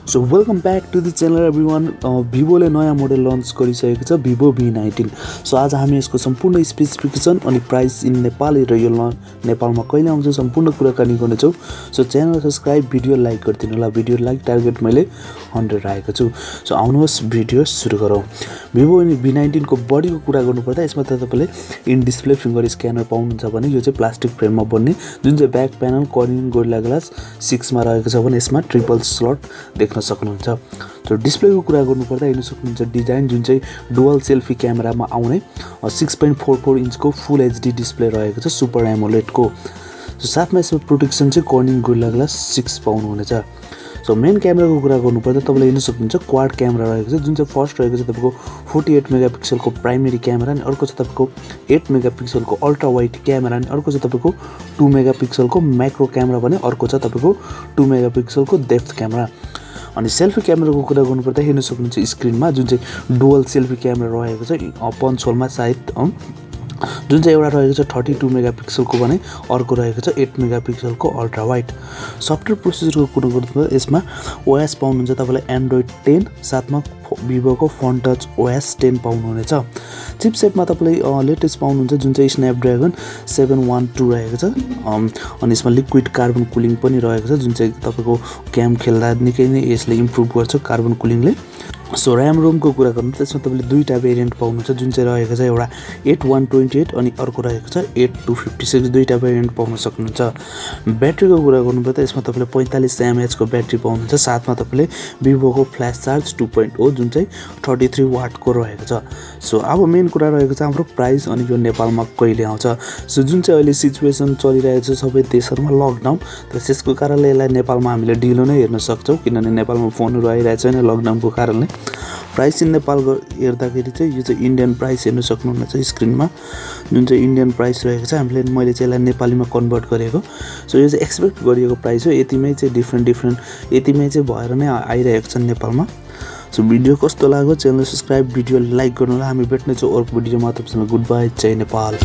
So welcome back to the channel everyone. Vivo ले नयाँ model lunch गरिसकेको छ vivo V19. So आज हामी यसको सम्पूर्ण स्पेसिफिकेसन अनि प्राइस इन नेपाली र यो नेपालमा कहिले आउँछ सम्पूर्ण कुराकानी गर्नेछौं. So channel subscribe video like गरिदिनु होला. भिडियो लाइक टार्गेट मैले 100 राखेको छु. सो आउनुहोस् भिडियो सुरु गरौँ. vivo V19 को बडीको कुरा गर्नुपर्दा यसमा तपाईले इन डिस्प्ले फिंगर स्क्यानर पाउनुहुन्छ भने यो चाहिँ प्लास्टिक फ्रेममा बन्ने जुन चाहिँ back panel Corning gorilla glass 6 मा रहेको छ भने यसमा ट्रिपल स्लट देख्न सक्नुहुन्छ. तो डिस्प्ले को कुरा गर्नुपर्दा हेर्न सक्नुहुन्छ डिजाइन जुन चाहिँ डुअल सेल्फी क्यामेरामा आउने 6.44 इन्च को फुल एचडी डिस्प्ले रहेको छ सुपर एमोलेड को. सो साथमा यसमा प्रोटेक्सन चाहिँ कर्निङ गोरिल्ला ग्लास 6 पाउनुहुनेछ. सो मेन क्यामेरा को कुरा गर्नुपर्दा तपाईले हेर्न सक्नुहुन्छ क्वाड क्यामेरा रहेको छ जुन चाहिँ फर्स्ट रहेको छ तपाईको 48 मेगापिक्सल को प्राइमेरी क्यामेरा अनि अर्को छ तपाईको 8 मेगापिक्सल को अल्ट्रा वाइड क्यामेरा अनि अर्को छ तपाईको 2 मेगापिक्सल को म्याक्रो क्यामेरा भने अर्को छ तपाईको 2 मेगापिक्सल को डेप्थ क्यामेरा. अनि सेल्फी क्यामेरा को कुरा गर्नुपर्दा हेर्न सक्नुहुन्छ स्क्रिनमा जुन चाहिँ डुअल सेल्फी क्यामेरा रहेको छ पञ्च होलमा सायद जुन चाहिँ एउटा रहेको छ 32 मेगापिक्सल को भने अर्को रहेको छ 8 मेगापिक्सल को अल्ट्रा वाइड. सफ्टवेयर प्रोसेसर को कुरा गर्दा यसमा ओएस पाउनुहुन्छ तपाईले एन्ड्रोइड 10 साथमा vivo को फोन टच ओएस 10 पाउनुहुनेछ. चिपसेटमा तपाईले लेटेस्ट पाउनुहुन्छ जुन चाहिँ स्न्यापड्र्यागन 712 रहेको छ अनि यसमा लिक्विड कार्बन कुलिङ पनि रहेको छ जुन चाहिँ तपाईको गेम खेल्दा निकै नै यसले इम्प्रुभ गर्छ कार्बन कुलिङले. सो र्याम रोम को कुरा गर्नु त्यसमा तपाईले दुईटा भेरिएन्ट पाउनुहुन्छ जुन चाहिँ रहेको छ एउटा 8128 अनि अर्को रहेको छ 8256 दुईटा भेरिएन्ट पाउन सक्नुहुन्छ. ब्याट्री को कुरा गर्नुपर्दा यसमा तपाईले 45 mAh को ब्याट्री पाउनुहुन्छ साथमा तपाईले vivo को फ्ल्याश चार्ज 2.0 जुन चाहिँ 33 वाट को रहेको छ. सो अब मेन कुरा रहेको छ हाम्रो प्राइस अनि यो नेपालमा कहिले आउँछ. सो जुन चाहिँ अहिले सिचुएसन चलिरहेको छ सबै देशहरुमा लकडाउन र त्यसको कारणले यसलाई नेपालमा हामीले ढिलो नै हेर्न सक्छौं किनभने नेपालमा फोनहरु आइरहेछ नि लकडाउनको कारणले. प्राइस इन नेपाल हेर्दाखेरि चाहिँ यो चाहिँ इन्डियन प्राइस हेर्न सक्नुहुनेछ स्क्रिनमा जुन चाहिँ इन्डियन प्राइस रहेको छ हामीले मैले चाहिँ यसलाई नेपालीमा कन्भर्ट गरेको. सो यो चाहिँ एक्सपेक्ट गरिएको प्राइस हो यतिमै चाहिँ डिफरेन्ट यतिमै चाहिँ भएर नै आइरहेको छ नेपालमा. सो भिडियो कस्तो लाग्यो च्यानल सब्स्क्राइब भिडियो लाइक गर्नु होला. हामी भेट्नेछौं अर्को भिडियोमा. तबसम्म गुड बाइ जय नेपाल.